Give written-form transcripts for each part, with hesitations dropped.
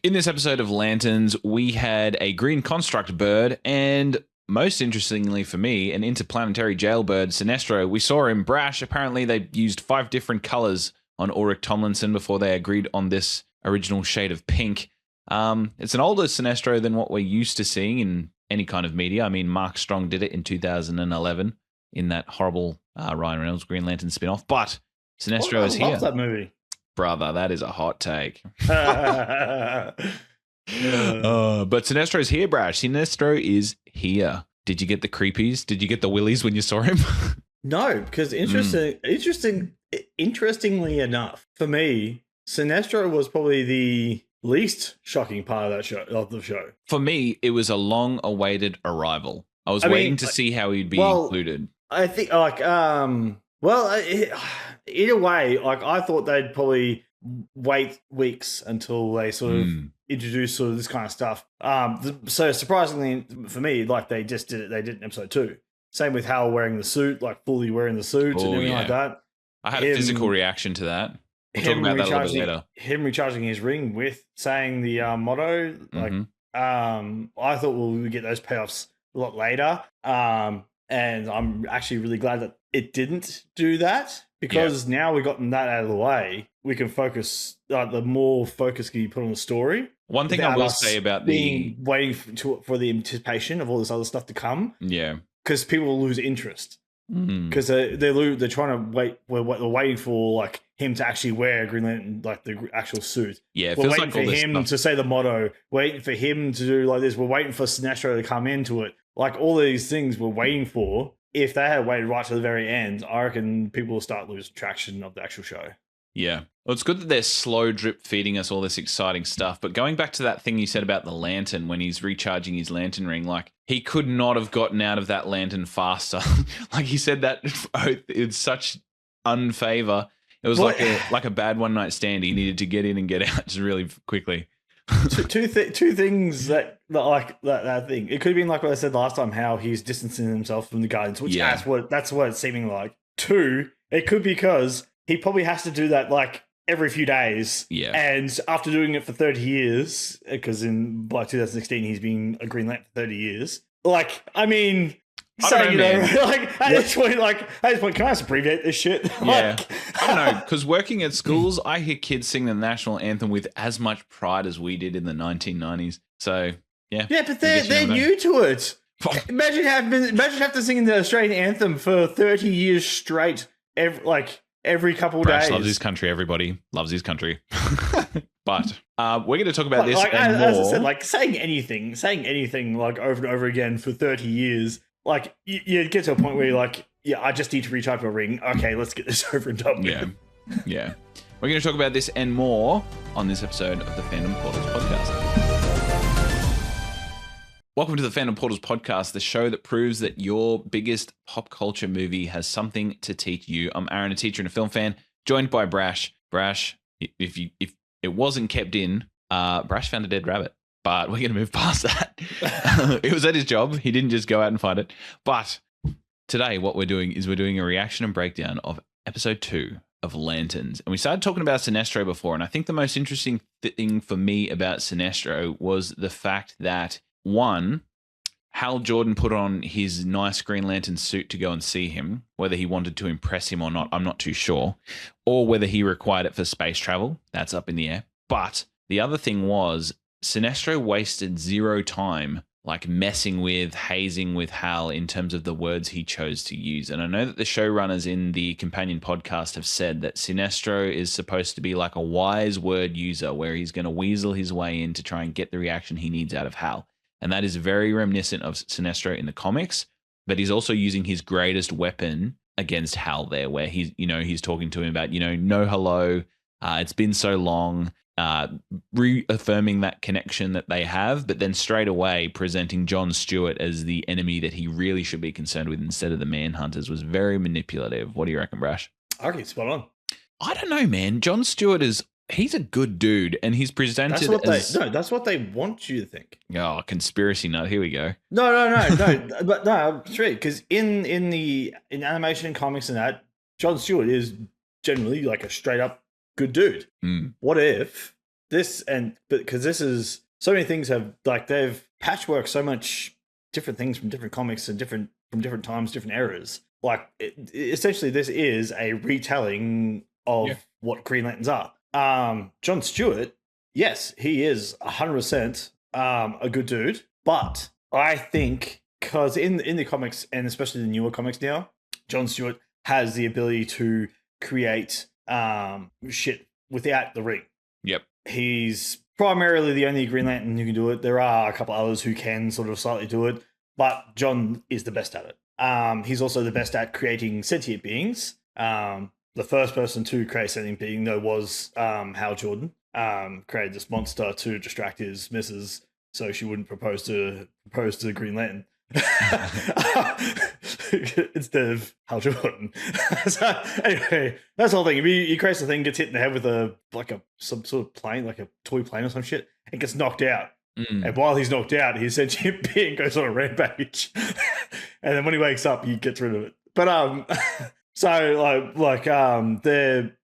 In this episode of Lanterns, we had a green construct bird and, most interestingly for me, an interplanetary jailbird, Sinestro. We saw him, Brash. Apparently, they used 5 different colors on Ulrich Tomlinson before they agreed on this original shade of pink. It's an older Sinestro than what we're used to seeing in any kind of media. I mean, Mark Strong did it in 2011 in that horrible Ryan Reynolds Green Lantern spin-off. But Sinestro is here. I love that movie. Brother, that is a hot take. But Sinestro is here, Brash. Sinestro is here. Did you get the creepies? Did you get the willies when you saw him? No, because interestingly enough, for me, Sinestro was probably the least shocking part of the show. For me, it was a long-awaited arrival. I was waiting to see how he'd be included. I think, either way, I thought they'd probably wait weeks until they sort of introduce sort of this kind of stuff. So surprisingly for me, they just did it. They did it in episode 2. Same with Hal wearing the suit, fully wearing the suit and everything like that. I had a physical reaction to that. We'll talk about that a little bit later. Him recharging his ring with saying the motto. I thought we would get those payoffs a lot later. And I'm actually really glad that it didn't do that, because now we've gotten that out of the way. We can focus, the more focus can be put on the story. One thing I will say about waiting for the anticipation of all this other stuff to come. Yeah. Because people will lose interest. Because they're trying to wait. We're waiting for him to actually wear Green Lantern, the actual suit. Yeah, we're waiting for him to say the motto. Waiting for him to do this. We're waiting for Sinestro to come into it. All these things we're waiting for. If they had waited right to the very end, I reckon people will start losing traction of the actual show. Yeah. Well, it's good that they're slow drip feeding us all this exciting stuff. But going back to that thing you said about the lantern when he's recharging his lantern ring, he could not have gotten out of that lantern faster. He said that it's such unfavor. It was like a bad one night stand. He needed to get in and get out just really quickly. two things that thing. It could have been like what I said last time, how he's distancing himself from the Guardians, which that's what it's seeming like. 2, it could be because he probably has to do that every few days. Yeah. And after doing it for 30 years, because by 2016 he's been a Green Lantern for 30 years. At this point, can I just abbreviate this shit? Yeah. I don't know, because working at schools, I hear kids sing the national anthem with as much pride as we did in the 1990s. So, yeah. Yeah, but they're new to it. Imagine having to sing the Australian anthem for 30 years straight, every couple of days. Brash loves his country, everybody. Loves his country. But we're going to talk about this and as more. I said, saying anything over and over again for 30 years, you get to a point where you're I just need to retype a ring. Okay, let's get this over and done with. Yeah. We're going to talk about this and more on this episode of the Fandom Portals podcast. Welcome to the Fandom Portals podcast, the show that proves that your biggest pop culture movie has something to teach you. I'm Aaron, a teacher and a film fan, joined by Brash. Brash, if it wasn't kept in, Brash found a dead rabbit. But we're going to move past that. It was at his job. He didn't just go out and find it. But today what we're doing is we're doing a reaction and breakdown of episode 2 of Lanterns. And we started talking about Sinestro before. And I think the most interesting thing for me about Sinestro was the fact that, one, Hal Jordan put on his nice Green Lantern suit to go and see him. Whether he wanted to impress him or not, I'm not too sure. Or whether he required it for space travel. That's up in the air. But the other thing was, Sinestro wasted 0 time messing with, hazing with Hal in terms of the words he chose to use. And I know that the showrunners in the companion podcast have said that Sinestro is supposed to be a wise word user where he's going to weasel his way in to try and get the reaction he needs out of Hal. And that is very reminiscent of Sinestro in the comics, but he's also using his greatest weapon against Hal there, where he's talking to him about, no hello, it's been so long, reaffirming that connection that they have, but then straight away presenting John Stewart as the enemy that he really should be concerned with instead of the Manhunters was very manipulative. What do you reckon, Brash? I reckon spot on. I don't know, man. John Stewart he's a good dude, and he's presented that's what they want you to think. Oh, conspiracy nut. Here we go. No. But no, it's true, because in animation and comics and that, John Stewart is generally a straight up good dude. What if because this is so many things have like they've patchworked so much different things from different comics and from different times, different eras. Like essentially, this is a retelling of what Green Lanterns are. John Stewart, yes, he is 100% a good dude, but I think because in the comics and especially the newer comics now, John Stewart has the ability to create shit without the ring. Yep. He's primarily the only Green Lantern who can do it. There are a couple others who can sort of slightly do it, but John is the best at it. He's also the best at creating sentient beings. The first person to create a sentient being, though, was Hal Jordan. Created this monster to distract his missus so she wouldn't propose to Green Lantern. Instead of Hal Jordan. So anyway, that's the whole thing. He creates the thing, gets hit in the head with some sort of plane, like a toy plane or some shit, and gets knocked out. And while he's knocked out, his sentient being goes on a rampage. And then when he wakes up, he gets rid of it. But so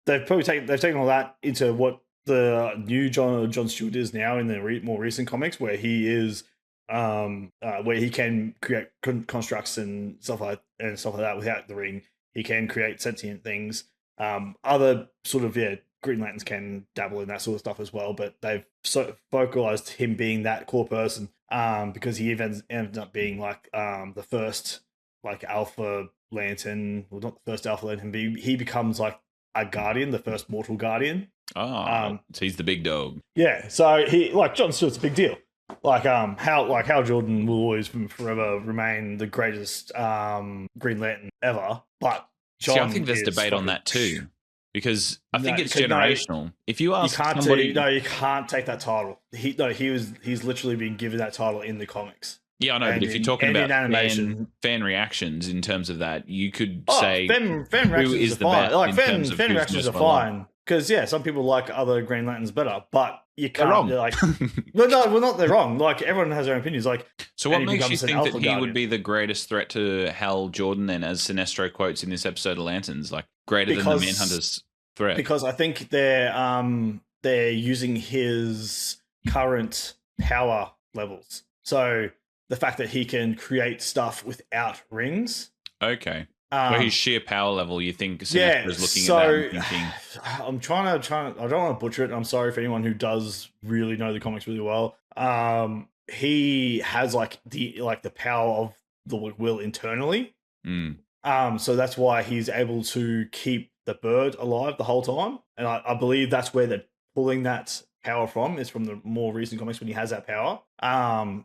they've taken all that into what the new John Stewart is now in the more recent comics, where he is where he can create constructs and stuff like that without the ring. He can create sentient things. Other sort of Green Lanterns can dabble in that sort of stuff as well, but they've sort of focalized him being that core person because he even ends up being like the first like Alpha Lantern, well, not the first Alpha Lantern, but he becomes like a Guardian, the first mortal Guardian. So he's the big dog. Yeah, so he like John Stewart's a big deal. Hal Jordan will always forever remain the greatest Green Lantern ever. But John, I think there's debate on that too, because I think it's generational. If you ask somebody, you can't take that title. He's literally been given that title in the comics. Yeah, I know, but if you're talking about fan reactions in terms of that, you could say fan reactions are fine. Like fan reactions are fine because some people like other Green Lanterns better, but you can't. They're wrong. Like, well, not they're wrong. Like everyone has their own opinions. Like, so what makes you think that he would be the greatest threat to Hal Jordan then, as Sinestro quotes in this episode of Lanterns, like greater than the Manhunters threat? Because I think they're using his current power levels. So the fact that he can create stuff without rings. Okay. So his sheer power level, you think Sinestro is looking at that and thinking... I'm trying to, I don't want to butcher it. I'm sorry for anyone who does really know the comics really well. He has like the power of the will internally. So that's why he's able to keep the bird alive the whole time. And I believe that's where they're pulling that power from, is from the more recent comics when he has that power. And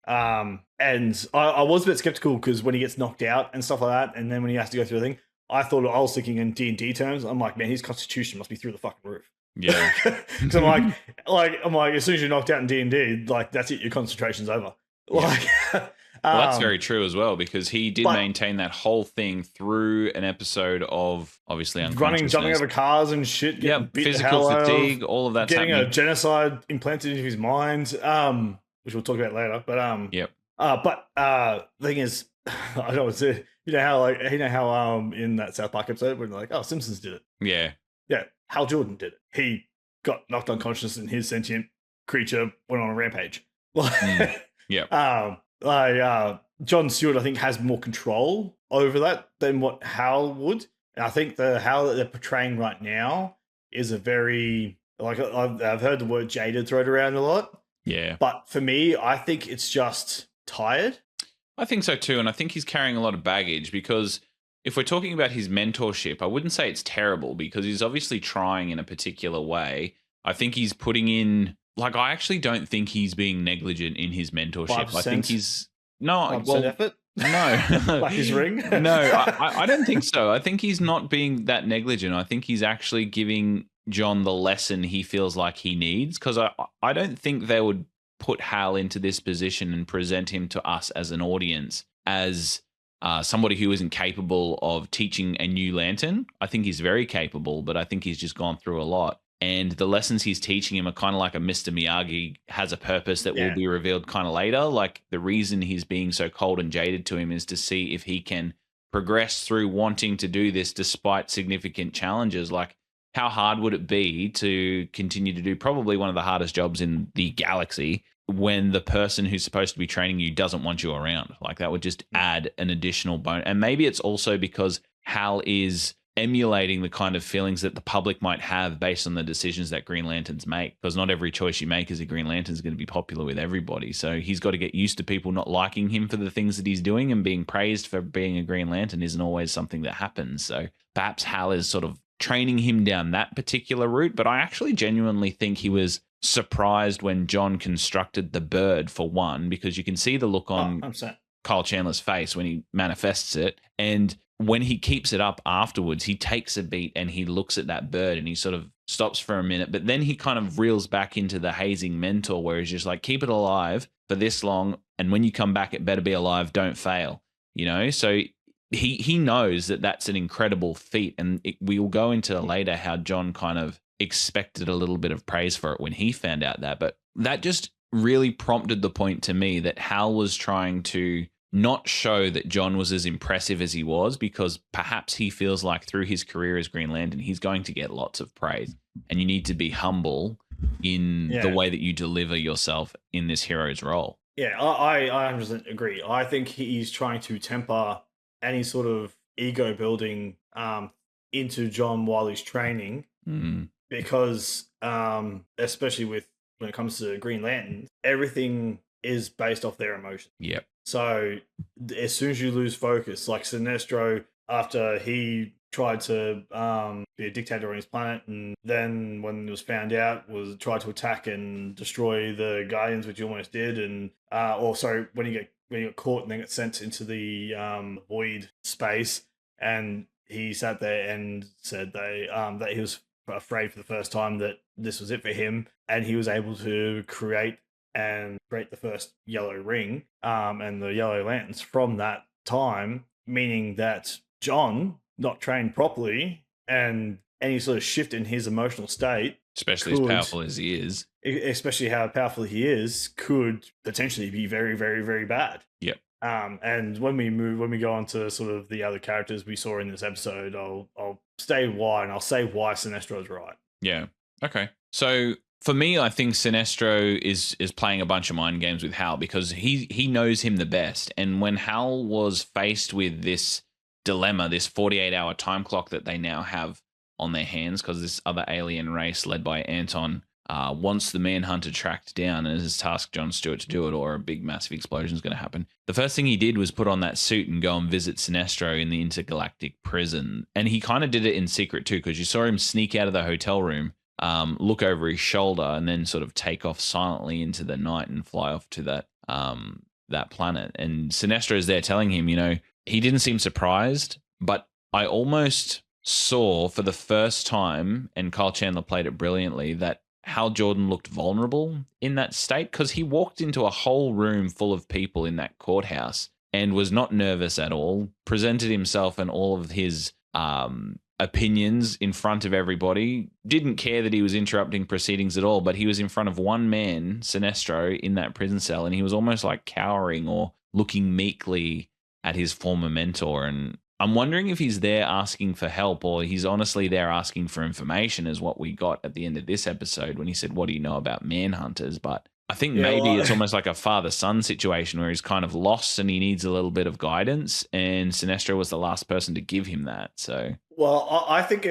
I was a bit skeptical because when he gets knocked out and stuff like that, and then when he has to go through a thing, I was thinking in D&D terms. I'm like, man, his constitution must be through the fucking roof. Yeah. Because I'm like, as soon as you're knocked out in D&D, like that's it, your concentration's over. Like, well, that's very true as well, because he did maintain that whole thing through an episode of obviously running, jumping over cars and shit. Physical fatigue, all of that. Getting a genocide implanted into his mind, which we'll talk about later. But the thing is, I don't want to say, you know how in that South Park episode when they're like, oh, Simpsons did it. Yeah, Hal Jordan did it. He got knocked unconscious and his sentient creature went on a rampage. John Stewart, I think, has more control over that than what Hal would. And I think the Hal that they're portraying right now is a very, like, I've heard the word jaded thrown around a lot. Yeah. But for me, I think it's just tired. I think so too. And I think he's carrying a lot of baggage, because if we're talking about his mentorship, I wouldn't say it's terrible, because he's obviously trying in a particular way. I think he's putting in, like, I actually don't think he's being negligent in his mentorship. 5%? I think he's no effort. No, like his ring. No, I don't think so. I think he's not being that negligent. I think he's actually giving John the lesson he feels like he needs, because I don't think they would put Hal into this position and present him to us as an audience as somebody who isn't capable of teaching a new lantern. I think he's very capable, but I think he's just gone through a lot. And the lessons he's teaching him are kind of like a Mr. Miyagi has a purpose that will be revealed kind of later. Like, the reason he's being so cold and jaded to him is to see if he can progress through wanting to do this despite significant challenges. Like, how hard would it be to continue to do probably one of the hardest jobs in the galaxy when the person who's supposed to be training you doesn't want you around? Like, that would just add an additional bone. And maybe it's also because Hal is emulating the kind of feelings that the public might have based on the decisions that Green Lanterns make, because not every choice you make as a Green Lantern is going to be popular with everybody. So he's got to get used to people not liking him for the things that he's doing, and being praised for being a Green Lantern isn't always something that happens. So perhaps Hal is sort of training him down that particular route. But I actually genuinely think he was surprised when John constructed the bird, for one, because you can see the look on Kyle Chandler's face when he manifests it. And when he keeps it up afterwards, he takes a beat and he looks at that bird and he sort of stops for a minute, but then he kind of reels back into the hazing mentor, where he's just like, keep it alive for this long, and when you come back, it better be alive, don't fail, you know? So he knows that that's an incredible feat, and we will go into later how John kind of expected a little bit of praise for it when he found out that, but that just really prompted the point to me that Hal was trying to not show that John was as impressive as he was, because perhaps he feels like through his career as Green Lantern, he's going to get lots of praise, and you need to be humble in the way that you deliver yourself in this hero's role. Yeah, I 100% agree. I think he's trying to temper any sort of ego building into John while he's training, because especially when it comes to Green Lantern, everything is based off their emotions. Yep. So as soon as you lose focus, like Sinestro, after he tried to be a dictator on his planet, and then when it was found out, tried to attack and destroy the Guardians, which he almost did, and when he got caught and then got sent into the void space, and he sat there and said that he was afraid for the first time that this was it for him, and he was able to create the first yellow ring and the yellow lanterns from that time, meaning that John, not trained properly, and any sort of shift in his emotional state, especially as powerful as he is, especially how powerful he is, could potentially be very, very, very bad. Yep. And when we go on to sort of the other characters we saw in this episode, I'll say why Sinestro is right. Yeah. Okay. So for me, I think Sinestro is playing a bunch of mind games with Hal, because he knows him the best. And when Hal was faced with this dilemma, this 48-hour time clock that they now have on their hands, because this other alien race led by Anton wants the Manhunter tracked down and has tasked John Stewart to do it, or a big massive explosion is going to happen. The first thing he did was put on that suit and go and visit Sinestro in the intergalactic prison. And he kind of did it in secret too, because you saw him sneak out of the hotel room, look over his shoulder, and then sort of take off silently into the night and fly off to that planet. And Sinestro is there telling him, he didn't seem surprised, but I almost saw for the first time, and Kyle Chandler played it brilliantly, that Hal Jordan looked vulnerable in that state, because he walked into a whole room full of people in that courthouse and was not nervous at all, presented himself and all of his opinions in front of everybody, didn't care that he was interrupting proceedings at all, but he was in front of one man, Sinestro, in that prison cell, and he was almost like cowering or looking meekly at his former mentor. And I'm wondering if he's there asking for help, or he's honestly there asking for information, is what we got at the end of this episode when he said, what do you know about Manhunters? But I think it's almost like a father-son situation where he's kind of lost and he needs a little bit of guidance, and Sinestro was the last person to give him that. So, well, I think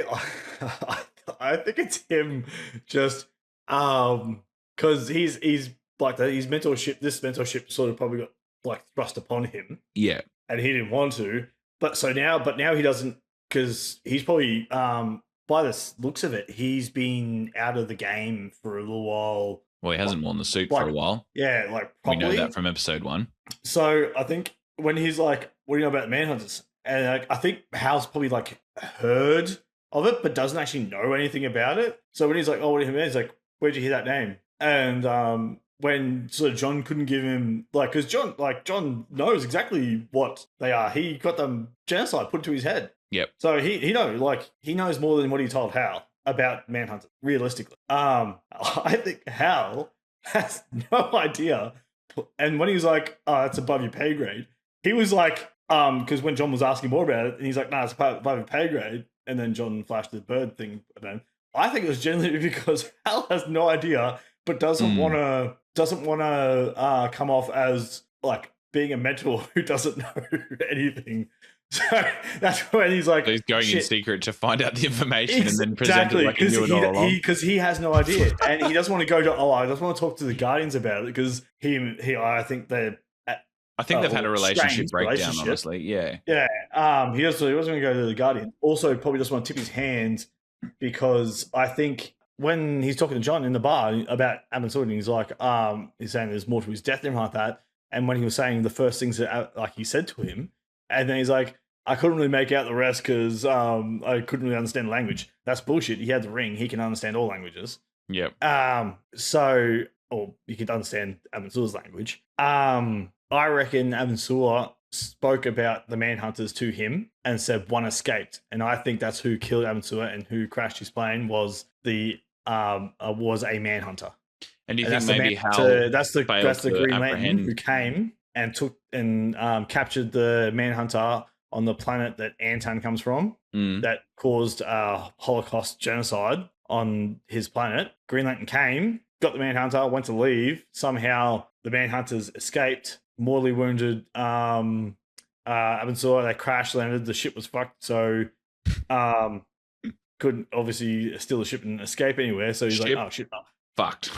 it's him just because he's like his mentorship. This mentorship sort of probably got like thrust upon him. Yeah, and he didn't want to. But now he doesn't, because he's probably by the looks of it, he's been out of the game for a little while. Well, he hasn't worn the suit for a while. Yeah, like properly. We know that from episode 1. So I think when he's like, what do you know about Manhunters? And like, I think Hal's probably like heard of it, but doesn't actually know anything about it. So when he's like, oh, what do you mean? He's like, where'd you hear that name? And when sort of John couldn't give him, like, because John knows exactly what they are. He got them genocide put to his head. Yep. So he knows more than what he told Hal about Manhunter, realistically. I think Hal has no idea. And when he was like, oh, it's above your pay grade, he was like, because when John was asking more about it, and he's like, no, it's above your pay grade. and then John flashed the bird thing at them. I think it was generally because Hal has no idea, but doesn't want to come off as like being a mentor who doesn't know anything. So that's when he's like, so he's going in secret to find out the information and then present exactly, it like he knew it all along. Because he has no idea, and he doesn't want to go to. I just want to talk to the Guardians about it because I think they've had a relationship breakdown. Honestly, yeah. He wasn't going to go to the Guardian. Also, probably just want to tip his hand because I think when he's talking to John in the bar about Abin Sur, he's like, he's saying there's more to his death and everything like that. And when he was saying the first things that like he said to him. And then he's like, I couldn't really make out the rest because I couldn't really understand language. That's bullshit. He had the ring. He can understand all languages. Yep. Or you can understand Abin Sur's language. I reckon Abin Sur spoke about the Manhunters to him and said one escaped. And I think that's who killed Abin Sur and who crashed his plane was a Manhunter. And do you think maybe Hal that's the Green Lantern who came and took and captured the Manhunter on the planet that Anton comes from that caused Holocaust genocide on his planet. Green Lantern came, got the Manhunter, went to leave. Somehow the Manhunters escaped, mortally wounded Abin Sur. They crash landed. The ship was fucked, so couldn't obviously steal the ship and escape anywhere. So he's like, oh shit, fucked.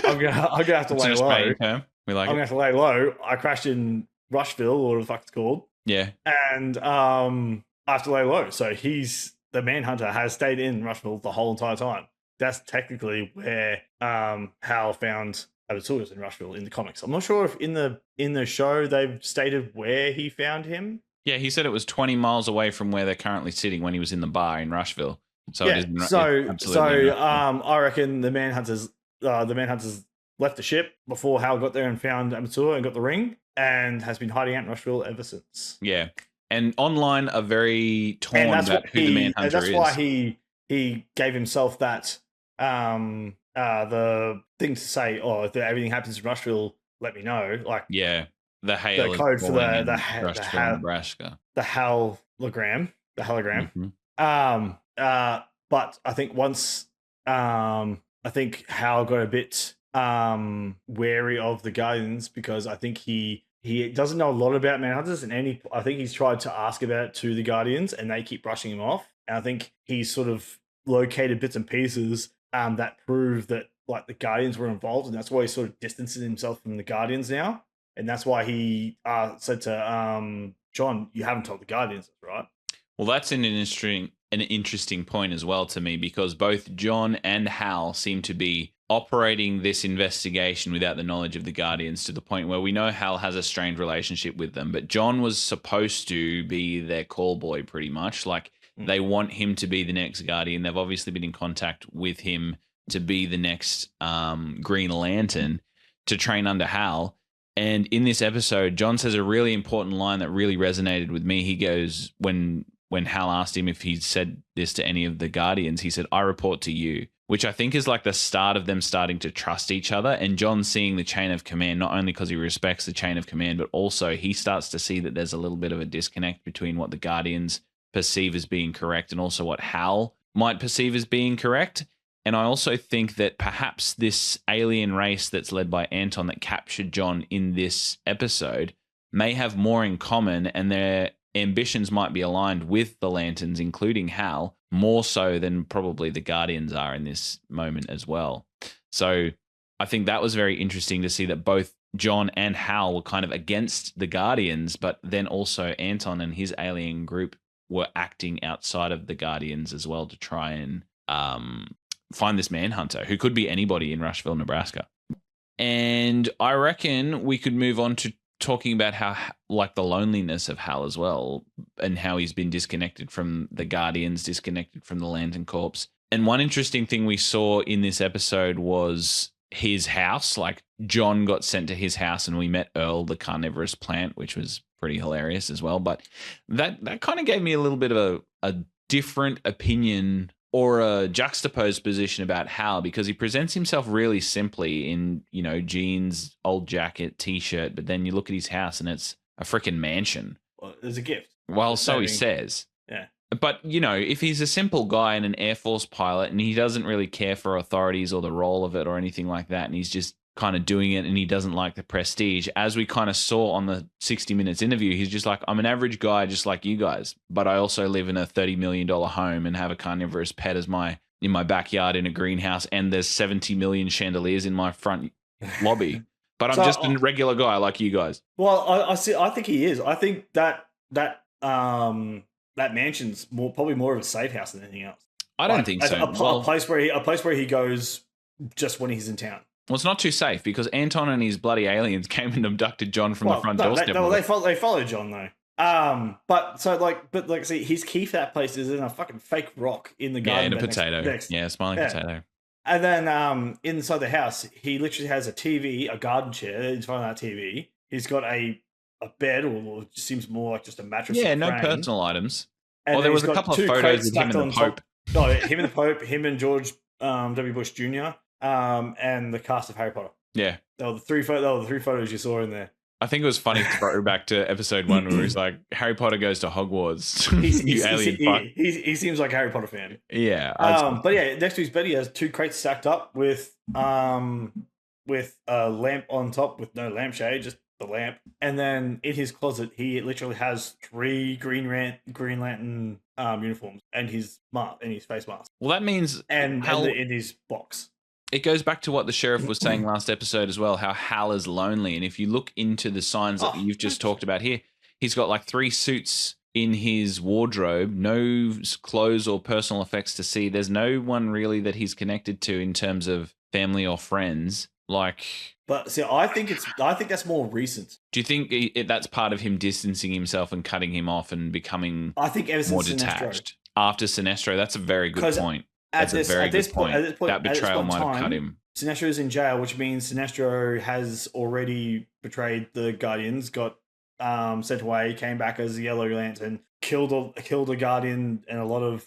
I'm gonna have to lay low. We like I'm gonna have to lay low. I crashed in Rushville, or what the fuck it's called. Yeah. And I have to lay low. So the Manhunter has stayed in Rushville the whole entire time. That's technically where Hal found Abin Sur in Rushville in the comics. I'm not sure if in the show they've stated where he found him. Yeah, he said it was 20 miles away from where they're currently sitting when he was in the bar in Rushville. So yeah, I reckon the Manhunters left the ship before Hal got there and found Abin Sur and got the ring, and has been hiding out in Rushville ever since. Yeah, and online are very torn about who the Manhunter is. That's why he gave himself that the thing to say, oh, if everything happens in Rushville, let me know. Like the code for the Nebraska, the hologram. Mm-hmm. But I think once I think Hal got a bit wary of the Guardians because I think he doesn't know a lot about Manhunters, and I think he's tried to ask about it to the Guardians and they keep brushing him off. And I think he's sort of located bits and pieces that prove that like the Guardians were involved, and that's why he sort of distances himself from the Guardians now. And that's why he said to John, "You haven't told the Guardians, right?" Well, that's an interesting point as well to me, because both John and Hal seem to be operating this investigation without the knowledge of the Guardians, to the point where we know Hal has a strained relationship with them, but John was supposed to be their call boy pretty much. Like they want him to be the next Guardian. They've obviously been in contact with him to be the next Green Lantern to train under Hal. And in this episode, John says a really important line that really resonated with me. He goes, when Hal asked him if he'd said this to any of the Guardians, he said, "I report to you," which I think is like the start of them starting to trust each other. And John seeing the chain of command, not only because he respects the chain of command, but also he starts to see that there's a little bit of a disconnect between what the Guardians perceive as being correct and also what Hal might perceive as being correct. And I also think that perhaps this alien race that's led by Anton that captured John in this episode may have more in common, and their ambitions might be aligned with the Lanterns, including Hal, more so than probably the Guardians are in this moment as well. So I think that was very interesting to see that both John and Hal were kind of against the Guardians, but then also Anton and his alien group were acting outside of the Guardians as well to try and find this Manhunter, who could be anybody in Rushville, Nebraska. And I reckon we could move on to talking about how, like, the loneliness of Hal as well, and how he's been disconnected from the Guardians, disconnected from the Lantern Corps. And one interesting thing we saw in this episode was his house. Like, John got sent to his house and we met Earl, the carnivorous plant, which was pretty hilarious as well. But that kind of gave me a little bit of a different opinion or a juxtaposed position about Hal, because he presents himself really simply in, jeans, old jacket, t-shirt, but then you look at his house and it's a freaking mansion. Well, there's a gift. Well, so he says. Yeah. But, you know, if he's a simple guy and an Air Force pilot and he doesn't really care for authorities or the role of it or anything like that, and he's just kind of doing it and he doesn't like the prestige, as we kind of saw on the 60 Minutes interview, he's just like, I'm an average guy just like you guys, but I also live in a $30 million home and have a carnivorous pet as in my backyard in a greenhouse, and there's 70 million chandeliers in my front lobby. But I'm just a regular guy like you guys. Well, I see. I think he is. I think that mansion's probably more of a safe house than anything else. I don't think so. A place where he goes just when he's in town. Well, it's not too safe because Anton and his bloody aliens came and abducted John from the front doorstep. They follow John though. But see, his key for that place is in a fucking fake rock in the garden. Yeah, in a potato. Smiling potato. And then inside the house, he literally has a TV, a garden chair in front of that TV. He's got a bed, or it seems more like just a mattress. Yeah, no personal items. And there was a couple of photos of him and the Pope. No, him and the Pope, him and George W. Bush Jr., and the cast of Harry Potter. Yeah. They were the three photos you saw in there. I think it was funny to throw back to episode 1 where he's like, Harry Potter goes to Hogwarts. He seems like a Harry Potter fan. Yeah. But yeah, next to his bed he has 2 crates stacked up with a lamp on top with no lampshade, just the lamp. And then in his closet he literally has 3 Green Lantern uniforms and his face mask. Well, that means and in his box. It goes back to what the sheriff was saying last episode as well, how Hal is lonely. And if you look into the signs that you've just talked about here, he's got like 3 suits in his wardrobe, no clothes or personal effects to see. There's no one really that he's connected to in terms of family or friends. But see, I think that's more recent. Do you think that's part of him distancing himself and cutting him off and becoming more detached? After Sinestro, that's a very good point. That's a very good point. That betrayal might have cut him. Sinestro is in jail, which means Sinestro has already betrayed the Guardians, got sent away, came back as a Yellow Lantern, killed a Guardian and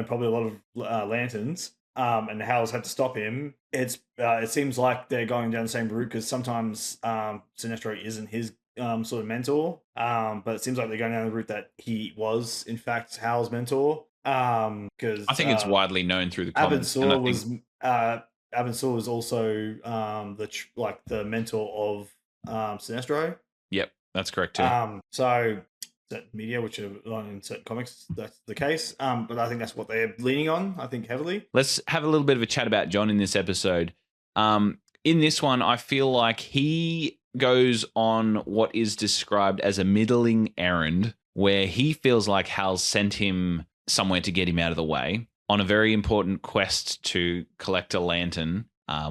probably a lot of Lanterns, and Hal's had to stop him. It seems like they're going down the same route because sometimes Sinestro isn't his sort of mentor, but it seems like they're going down the route that he was in fact Hal's mentor. Because I think it's widely known through the comics. Abin Sur was also the mentor of Sinestro. Yep, that's correct too. So that media, which are in certain comics, that's the case. But I think that's what they're leaning on. I think heavily. Let's have a little bit of a chat about John in this episode. In this one, I feel like he goes on what is described as a middling errand, where he feels like Hal sent him somewhere to get him out of the way on a very important quest to collect a lantern,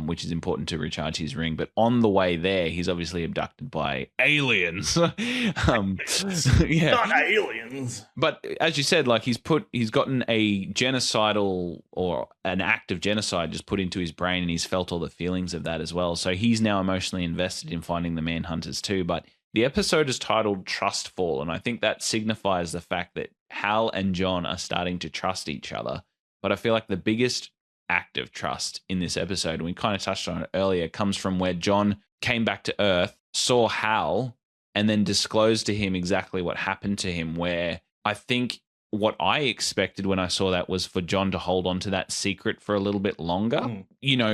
which is important to recharge his ring. But on the way there, he's obviously abducted by aliens. Not aliens. But as you said, like he's gotten a genocidal or an act of genocide just put into his brain, and he's felt all the feelings of that as well. So he's now emotionally invested in finding the Manhunters too. But the episode is titled Trust Fall, and I think that signifies the fact that Hal and John are starting to trust each other. But I feel like the biggest act of trust in this episode, and we kind of touched on it earlier, comes from where John came back to Earth, saw Hal, and then disclosed to him exactly what happened to him, where I think what I expected when I saw that was for John to hold on to that secret for a little bit longer,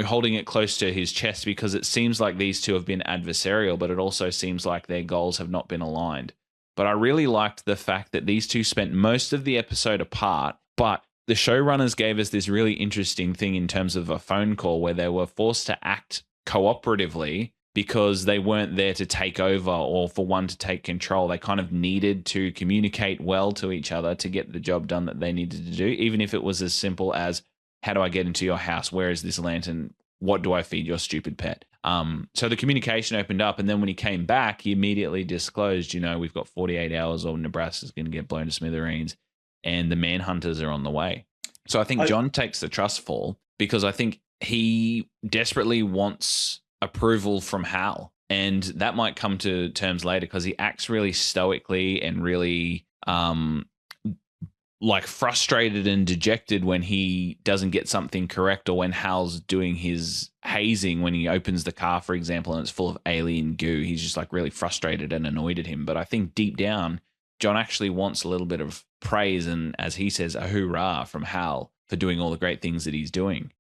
holding it close to his chest, because it seems like these two have been adversarial, but it also seems like their goals have not been aligned. But I really liked the fact that these two spent most of the episode apart, but the showrunners gave us this really interesting thing in terms of a phone call where they were forced to act cooperatively because they weren't there to take over or for one to take control. They kind of needed to communicate well to each other to get the job done that they needed to do, even if it was as simple as, how do I get into your house? Where is this lantern? What do I feed your stupid pet? So the communication opened up, and then when he came back, he immediately disclosed, we've got 48 hours or Nebraska's going to get blown to smithereens, and the Manhunters are on the way. So I think John takes the trust fall because I think he desperately wants approval from Hal, and that might come to terms later because he acts really stoically and really frustrated and dejected when he doesn't get something correct, or when Hal's doing his hazing, when he opens the car, for example, and it's full of alien goo. He's just really frustrated and annoyed at him. But I think deep down, John actually wants a little bit of praise and, as he says, a hoorah from Hal for doing all the great things that he's doing.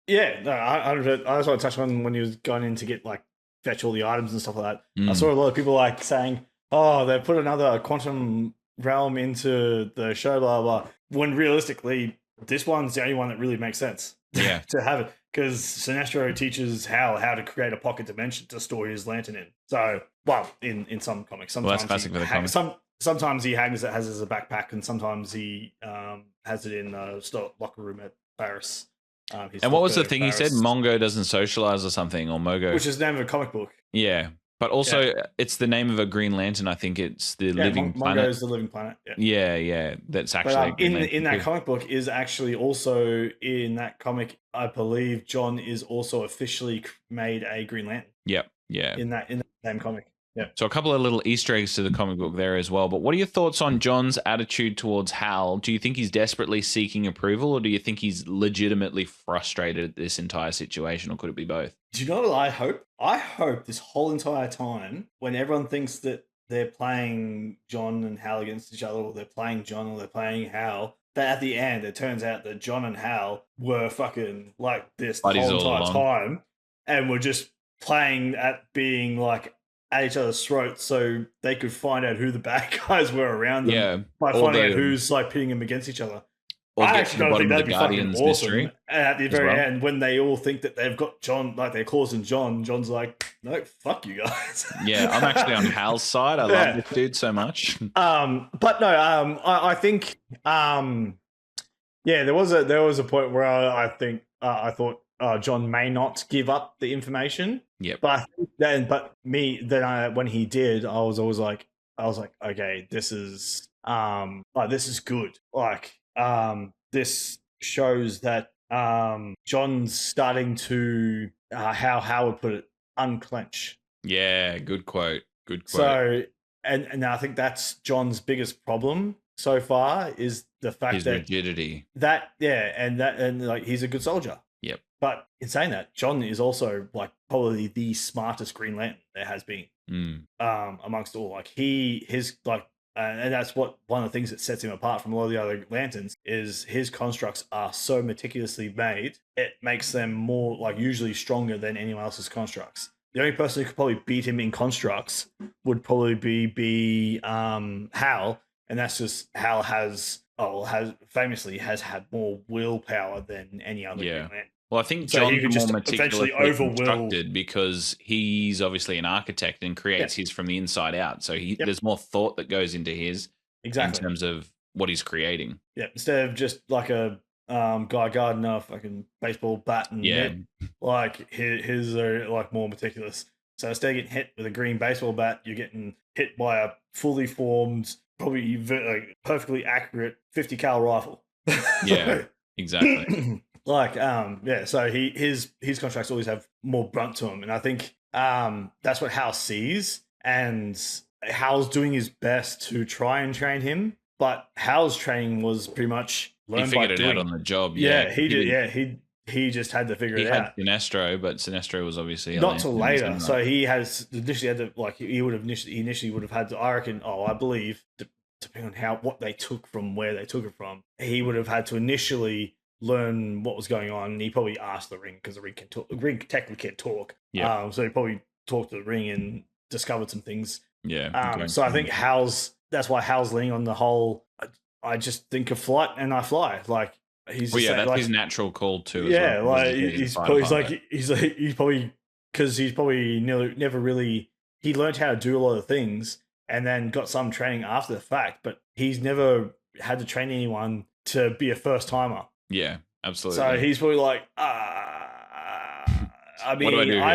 Yeah, no, I just want to touch on when he was going in to get like fetch all the items and stuff like that. I saw a lot of people like saying, "Oh, they put another quantum realm into the show, blah blah." When realistically, this one's the only one that really makes sense. Yeah, to have it, because Sinestro teaches Hal how to create a pocket dimension to store his lantern in. So, well, in some comics, sometimes that's classic for the comics. Sometimes he has it as a backpack, and sometimes he has it in a locker room at Paris. And what was the thing he said? Mongo doesn't socialize or something, or Mogo, which is the name of a comic book. Yeah, but also it's the name of a Green Lantern. I think it's the Living Planet. Mongo is the Living Planet. Yeah. That's actually but, in that comic book is actually also in that comic. I believe John is also officially made a Green Lantern. Yep. Yeah. In that same comic. Yeah. So a couple of little Easter eggs to the comic book there as well. But what are your thoughts on John's attitude towards Hal? Do you think he's desperately seeking approval, or do you think he's legitimately frustrated at this entire situation, or could it be both? Do you know what I hope? I hope this whole entire time, when everyone thinks that they're playing John and Hal against each other, or they're playing John or they're playing Hal, that at the end it turns out that John and Hal were fucking like this the whole entire time, and were just playing at being like at each other's throats so they could find out who the bad guys were around them by finding out who's like pitting them against each other. I actually don't think that'd be fucking awesome. And at the very end, when they all think that they've got John, like they're causing John, John's like, no, fuck you guys. Yeah, I'm actually on Hal's side. I love this dude so much. But no, I think, there was a point where I thought John may not give up the information. Yeah. But when he did, I was always like, okay, this is good. Like, this shows that John's starting to how Howard put it, unclench. Yeah, good quote. So, and I think that's John's biggest problem so far is the fact his rigidity. And like he's a good soldier. Yep. But in saying that, John is also like probably the smartest Green Lantern there has been. Amongst all, like and that's one of the things that sets him apart from a lot of the other Lanterns is his constructs are so meticulously made. It makes them more like usually stronger than anyone else's constructs. The only person who could probably beat him in constructs would probably be Hal, and that's just Hal has famously had more willpower than any other Green Lantern. Well, I think John's more meticulously constructed because he's obviously an architect and creates his from the inside out. So there's more thought that goes into his in terms of what he's creating. Yeah, instead of just like a guy guarding a fucking baseball bat and net, like his are like more meticulous. So instead of getting hit with a green baseball bat, you're getting hit by a fully formed, probably perfectly accurate 50 cal rifle. Yeah, exactly. So his contracts always have more brunt to him, and I think that's what Hal sees, and Hal's doing his best to try and train him, but Hal's training was pretty much learned by doing. He figured it out on the job. Yeah, he did. Yeah, he just had to figure it out. He had Sinestro, but Sinestro was obviously not till later. So he initially had to he initially would have had to. I believe depending on what they took from where they took it from, he would have had to initially learn what was going on, and he probably asked the ring because the ring can talk. The ring technically can't talk. Yeah. So he probably talked to the ring and discovered some things. Yeah. So I think that's why Hal's leaning on the whole. I just think of flight and I fly. Like he's. Well, that's his natural call too. Yeah, well. He's probably because he's probably never really he learned how to do a lot of things and then got some training after the fact, but he's never had to train anyone to be a first timer. Yeah, absolutely. So he's probably like, I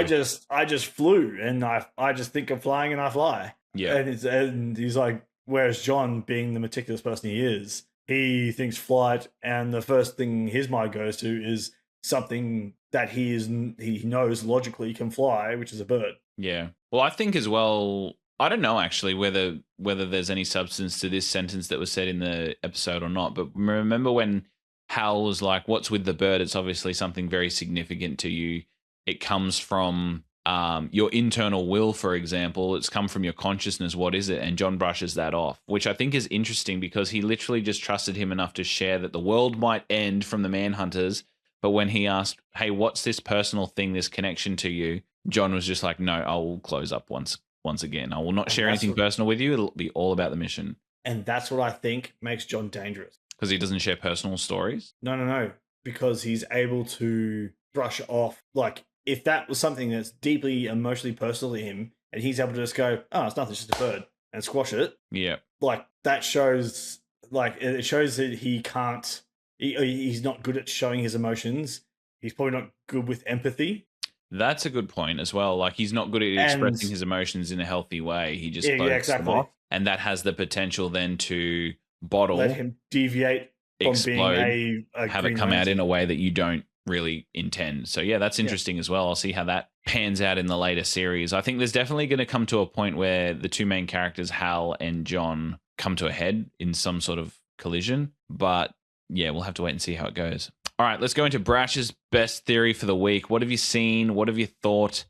just flew, and I just think of flying, and I fly. Yeah, and he's like, whereas John, being the meticulous person he is, he thinks flight, and the first thing his mind goes to is something that he knows logically can fly, which is a bird. Yeah. Well, I think as well. I don't know actually whether there's any substance to this sentence that was said in the episode or not. But remember when Hal was like, "What's with the bird?" It's obviously something very significant to you. It comes from your internal will, for example, it's come from your consciousness. What is it? And John brushes that off, which I think is interesting because he literally just trusted him enough to share that the world might end from the Manhunters. But when he asked, hey, what's this personal thing, this connection to you? John was just like, no, I will close up once again. I will not share anything personal with you. It'll be all about the mission. And that's what I think makes John dangerous. Because he doesn't share personal stories? No. Because he's able to brush off, like, if that was something that's deeply emotionally personal to him, and he's able to just go, oh, it's nothing, it's just a bird, and squash it. Yeah. Like, that shows, like, it shows that he can't, he's not good at showing his emotions. He's probably not good with empathy. That's a good point as well. Like, he's not good at expressing his emotions in a healthy way. He just closes them off. And that has the potential then to bottle. Let him deviate from explode, being a have it come out in a way that you don't really intend. So yeah, that's interesting as well. I'll see how that pans out in the later series. I think there's definitely going to come to a point where the two main characters, Hal and John, come to a head in some sort of collision. But yeah, we'll have to wait and see how it goes. All right, let's go into Brash's best theory for the week. What have you seen? What have you thought?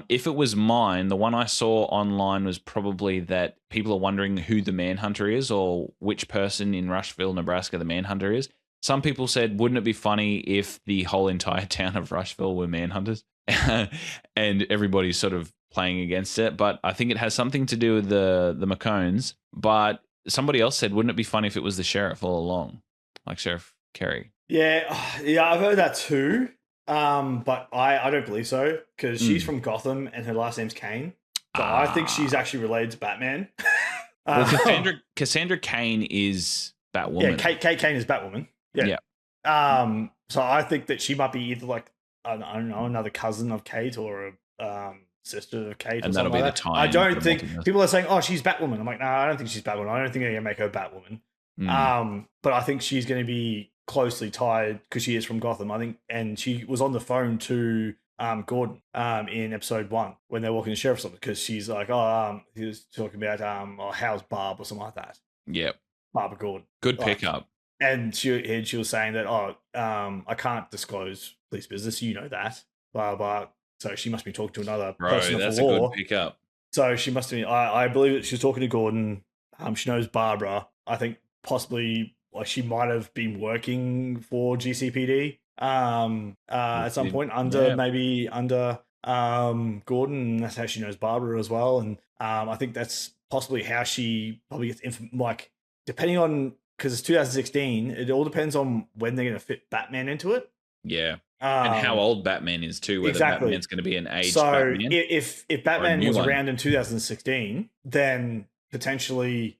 If it was mine, the one I saw online was probably that people are wondering who the Manhunter is or which person in Rushville, Nebraska, the Manhunter is. Some people said, wouldn't it be funny if the whole entire town of Rushville were Manhunters? And everybody's sort of playing against it. But I think it has something to do with the McCones. But somebody else said, wouldn't it be funny if it was the sheriff all along? Like Sheriff Kerry. Yeah, I've heard that too. But I don't believe so because she's from Gotham and her last name's Kane. So I think she's actually related to Batman. Well, Cassandra Cain is Batwoman. Yeah, Kate Kane is Batwoman. Yeah. So I think that she might be either like, I don't know, another cousin of Kate or a sister of Kate. And or that'll be like the time. I don't think people are saying, oh, she's Batwoman. I'm like, no, I don't think she's Batwoman. I don't think they're going to make her Batwoman. But I think she's going to be closely tied because she is from Gotham, I think, and she was on the phone to Gordon in episode 1 when they're walking to the sheriff's office because she's like, he was talking about how's Barb or something like that. Yep. Barbara Gordon. Good pickup. And she was saying that, I can't disclose police business, you know that, blah blah. So she must be talking to another person of the law. That's a good pickup. So she must be. I believe that she's talking to Gordon. She knows Barbara. I think possibly. Like she might have been working for GCPD at some point under Gordon. And that's how she knows Barbara as well. And I think that's possibly how she probably gets like depending on because it's 2016. It all depends on when they're going to fit Batman into it. Yeah, and how old Batman is too. Whether Batman's going to be an aged Batman. So if Batman was around in 2016, then potentially.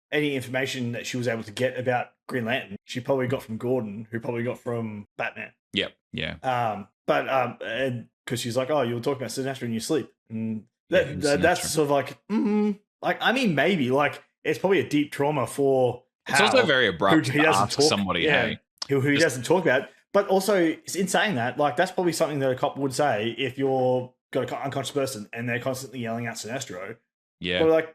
Any information that she was able to get about Green Lantern, she probably got from Gordon, who probably got from Batman. Yep. Yeah. But because she's like, oh, you were talking about Sinestro in your sleep, and that's sort of like, I mean, maybe like it's probably a deep trauma for. It's also very abrupt to ask somebody, who he doesn't talk about. But also, in saying that, like that's probably something that a cop would say if you're got an unconscious person and they're constantly yelling out Sinestro. Yeah. Or like.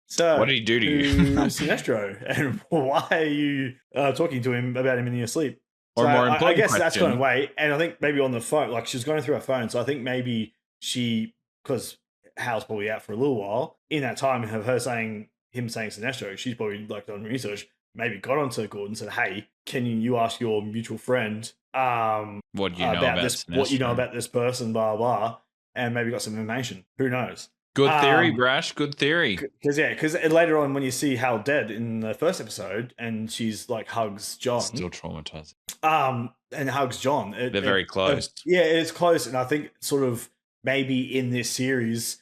So, what did he do to you? Sinestro, and why are you talking to him about him in your sleep? Or so more important I guess question. that's going away. And I think maybe on the phone, like she's going through her phone. So I think maybe because Hal's probably out for a little while, in that time of him saying Sinestro, she's probably like done research, maybe got onto Gordon and said, hey, can you ask your mutual friend what do you know about this? Sinestro? What you know about this person, blah, blah, and maybe got some information. Who knows? Good theory, Brash. Good theory. Because later on, when you see Hal dead in the first episode, and she's like hugs John, still traumatized. And hugs John. They're very close. It's close, and I think sort of maybe in this series,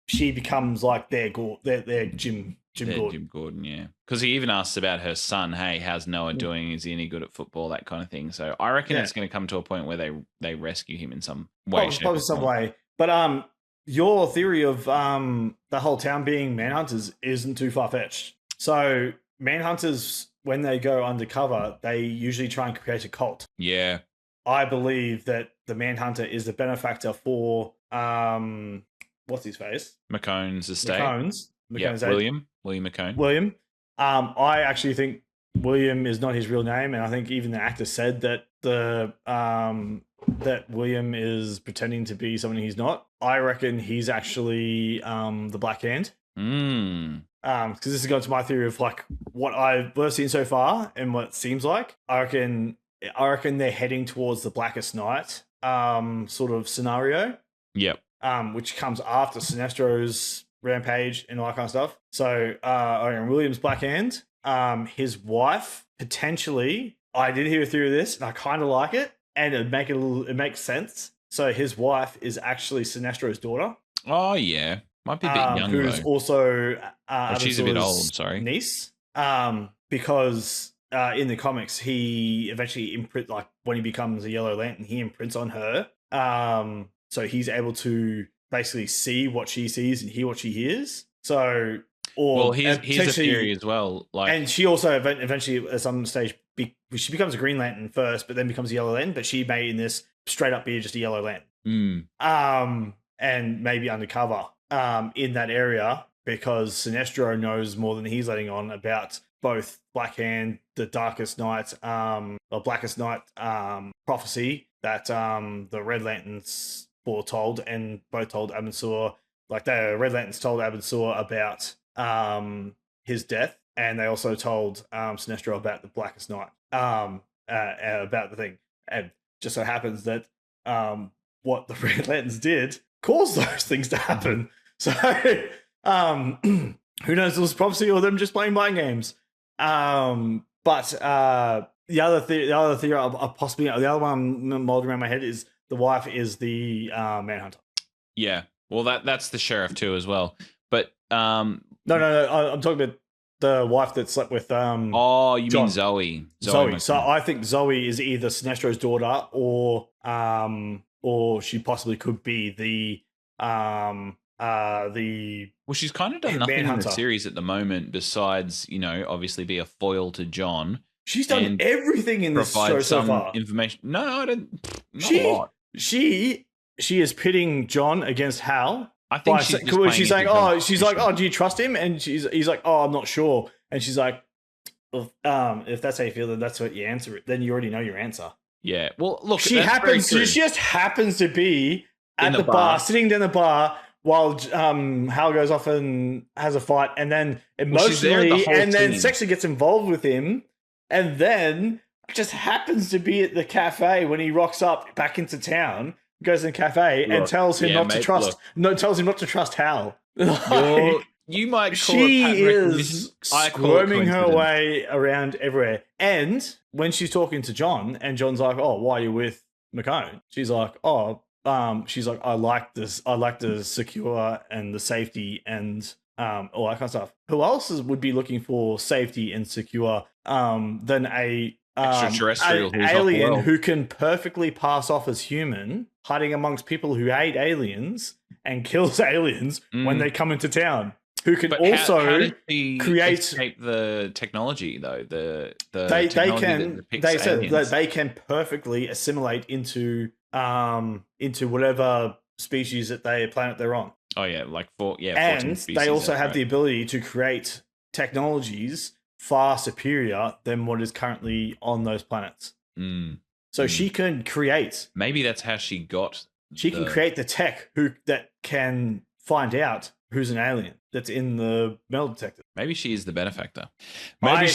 she becomes like their Jim Gordon. Jim Gordon, yeah. Because he even asks about her son. Hey, how's Noah doing? Is he any good at football? That kind of thing. So I reckon it's going to come to a point where they rescue him in some way. Probably some way, but your theory of the whole town being Manhunters isn't too far-fetched. So Manhunters, when they go undercover, they usually try and create a cult. Yeah. I believe that the Manhunter is the benefactor for, what's his face? McCone's estate. McCone's William McCone. William. I actually think William is not his real name, and I think even the actor said that the that William is pretending to be someone he's not. I reckon he's actually the Black Hand. Because this is going to my theory of like what I've seen so far and what it seems like. I reckon they're heading towards the Blackest Night sort of scenario. Yep. Which comes after Sinestro's rampage and all that kind of stuff. So I reckon William's Black Hand. His wife potentially. I did hear a theory of this, and I kind of like it, and it makes sense. So his wife is actually Sinestro's daughter. Oh yeah, might be a bit young who's though. Also, she's a bit old. Sorry, niece. Because in the comics, he eventually when he becomes a Yellow Lantern, he imprints on her. So he's able to basically see what she sees and hear what she hears. So, here's a theory as well. And she also eventually, at some stage, she becomes a Green Lantern first, but then becomes a Yellow Lantern. But she may in this straight up be just a Yellow Lantern. And maybe undercover in that area because Sinestro knows more than he's letting on about both Black Hand, the Darkest Night, or Blackest Night prophecy that the Red Lanterns foretold, and both told Abin Sur, like the Red Lanterns told Abin Sur about his death, and they also told Sinestro about the Blackest Night, about the thing. And just so happens that what the Red Lanterns did caused those things to happen. So who knows if it was prophecy or them just playing mind games. But the other theory, possibly the other one I'm molding around my head is the wife is the Manhunter. Yeah, well that's the sheriff too as well. But no, I'm talking about the wife that slept with oh, you John. mean Zoe? So I think Zoe is either Sinestro's daughter or she possibly could be the well, she's kind of done nothing Manhunter in the series at the moment besides, obviously be a foil to John. She's done everything in this show so far. Information. No, I don't. Not a lot. She is pitting John against Hal. I think she's saying, "Oh, she's like, oh, do you trust him?" And he's like, "Oh, I'm not sure." And she's like, well, "If that's how you feel, then that's what you answer. Then you already know your answer." Yeah. Well, look, she just happens to be at the bar, sitting down the bar while Hal goes off and has a fight, and then emotionally and then sexually gets involved with him, and then just happens to be at the cafe when he rocks up back into town, goes in the cafe and tells him not to trust Hal. You might call she is squirming her way around everywhere. And when she's talking to John, and John's like, "Oh, why are you with McCain?" She's like, "Oh, I like this. I like the secure and the safety and all that kind of stuff." Who else would be looking for safety and secure than a extraterrestrial alien who can perfectly pass off as human, hiding amongst people who hate aliens and kills aliens when they come into town? Who can how did create the technology though? They said that they can perfectly assimilate into whatever species planet they're on. Oh yeah, and they also have the ability to create technologies far superior than what is currently on those planets. So she can create. Maybe that's how she got. She can create the tech that can find out who's an alien that's in the metal detector. Maybe she is the benefactor. I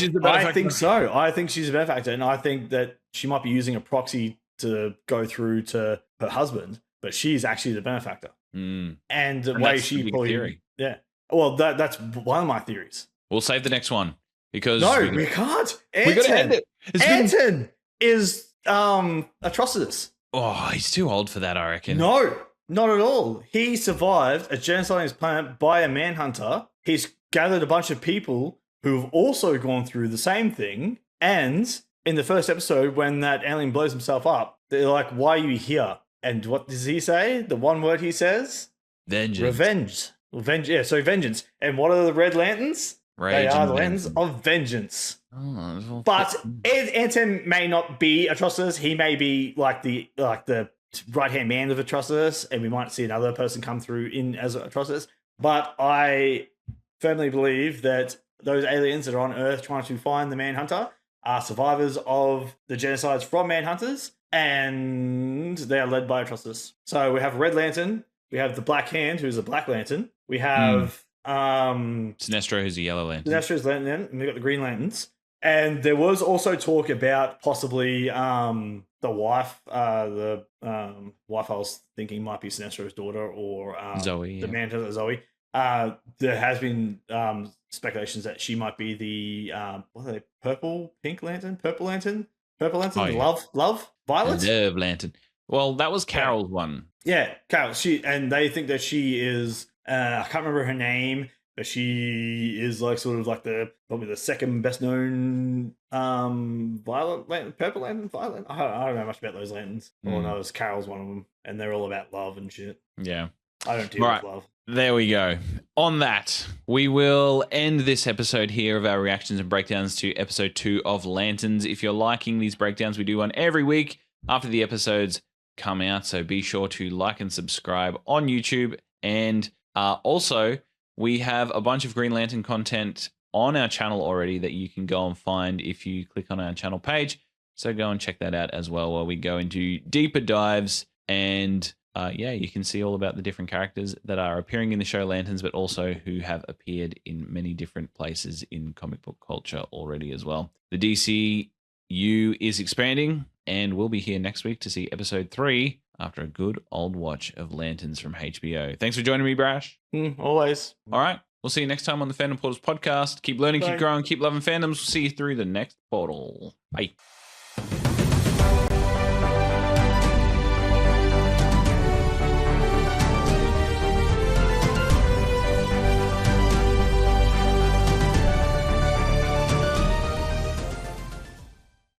think so. I think she's a benefactor, and I think that she might be using a proxy to go through to her husband, but she's actually the benefactor. And the way she probably theory. Yeah. Well, that's one of my theories. We'll save the next one because we can't. We got to end it. Anton is Atrocitus. Oh, he's too old for that, I reckon. No, not at all. He survived a genocide on his planet by a Manhunter. He's gathered a bunch of people who've also gone through the same thing. And in the first episode, when that alien blows himself up, they're like, "Why are you here?" And what does he say? The one word he says? Vengeance. Revenge. Yeah, so vengeance. And what are the Red Lanterns? They are the Lanterns of Vengeance. Oh, but Anton may not be Atrocitus. He may be like the right-hand man of Atrocitus, and we might see another person come through in as Atrocitus. But I firmly believe that those aliens that are on Earth trying to find the Manhunter are survivors of the genocides from Manhunters, and and they are led by a trustless. So we have Red Lantern, we have the Black Hand, who's a Black Lantern. We have Sinestro, who's a Yellow Lantern. Sinestro's Lantern, and we've got the Green Lanterns. And there was also talk about possibly the wife, wife I was thinking might be Sinestro's daughter, or Zoe, the Manhunter, Zoe. There has been speculations that she might be the what are they? Purple Lantern, love, Violet, Love Lantern. Well, that was Carol's one. Yeah, Carol. And they think that she is. I can't remember her name, but she is like sort of like probably the second best known Violet Lantern, Purple Lantern, Violet. I don't know much about those lanterns. All I know is Carol's one of them, and they're all about love and shit. Yeah, I don't deal with love. There we go. On that, we will end this episode here of our reactions and breakdowns to episode 2 of Lanterns. If you're liking these breakdowns, we do one every week after the episodes come out, so be sure to like and subscribe on YouTube. And also, we have a bunch of Green Lantern content on our channel already that you can go and find if you click on our channel page. So go and check that out as well, where we go into deeper dives and you can see all about the different characters that are appearing in the show Lanterns, but also who have appeared in many different places in comic book culture already as well. The DCU is expanding, and we'll be here next week to see episode 3 after a good old watch of Lanterns from HBO. Thanks for joining me, Brash. Always. All right. We'll see you next time on the Fandom Portals podcast. Keep learning, keep growing, keep loving fandoms. We'll see you through the next portal. Bye.